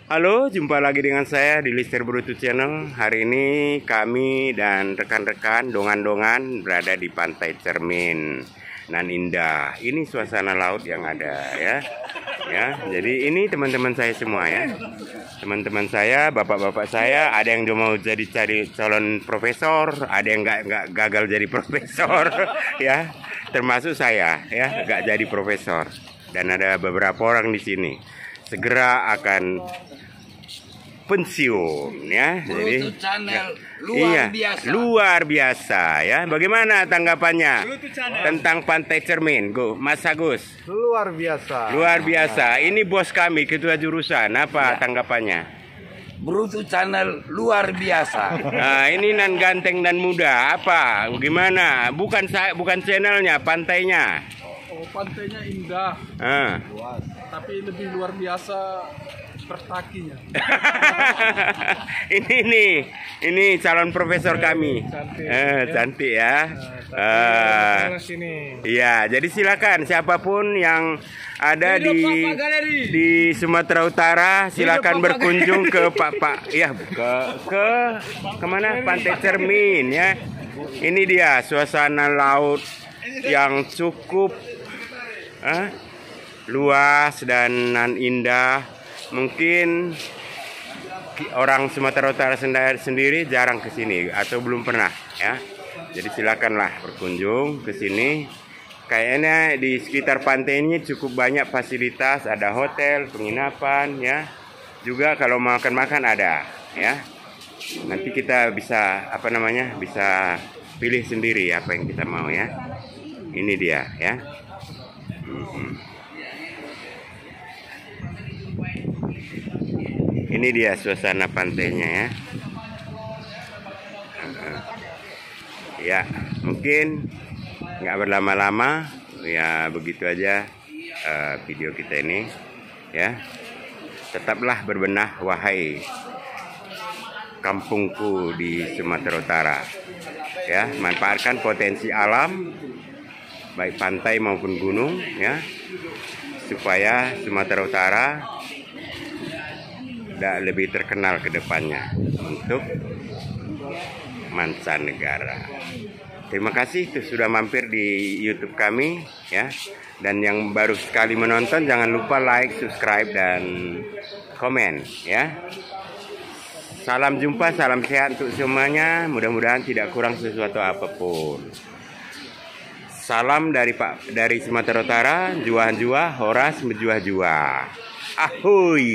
Halo, jumpa lagi dengan saya di Lister Brutu Channel. Hari ini kami dan rekan-rekan dongan-dongan berada di Pantai Cermin nan indah. Ini suasana laut yang ada ya. Ya, jadi ini teman-teman saya semua ya. Teman-teman saya, bapak-bapak saya, ada yang mau jadi calon profesor, ada yang nggak gagal jadi profesor ya. Termasuk saya ya, nggak jadi profesor. Dan ada beberapa orang di sini segera akan pensiun ya. Jadi luar biasa ya. Bagaimana tanggapannya tentang Pantai Cermin, Mas Agus? Luar biasa. Luar biasa. Ini bos kami, ketua jurusan. Apa tanggapannya? Brutu Channel luar biasa. Nah, ini nan ganteng dan muda. Apa? Gimana? Bukan channelnya, pantainya. Oh, pantainya indah. Tapi lebih luar biasa pertakinya. ini calon profesor kami. Cantik ya. Iya, jadi silakan siapapun yang ada di Sumatera Utara silakan berkunjung ke Pak ya ke kemana Pantai Cermin ya. Ini dia suasana laut yang cukup luas dan indah. Mungkin orang Sumatera Utara sendiri jarang ke sini atau belum pernah ya. Jadi silakanlah berkunjung ke sini. Kayaknya di sekitar pantai ini cukup banyak fasilitas, ada hotel, penginapan ya. Juga kalau mau makan-makan ada ya. Nanti kita bisa bisa pilih sendiri apa yang kita mau ya. Ini dia ya. Ini dia suasana pantainya ya. Ya, mungkin nggak berlama-lama ya, begitu aja video kita ini ya. Tetaplah berbenah wahai kampungku di Sumatera Utara ya. Manfaatkan potensi alam baik pantai maupun gunung ya, supaya Sumatera Utara lebih terkenal ke depannya untuk mancanegara. Terima kasih sudah mampir di YouTube kami ya. Dan yang baru sekali menonton jangan lupa like, subscribe dan komen ya. Salam jumpa, salam sehat untuk semuanya. Mudah-mudahan tidak kurang sesuatu apapun. Salam dari Sumatera Utara, juah-juah, horas menjuah-juah. Ahoy.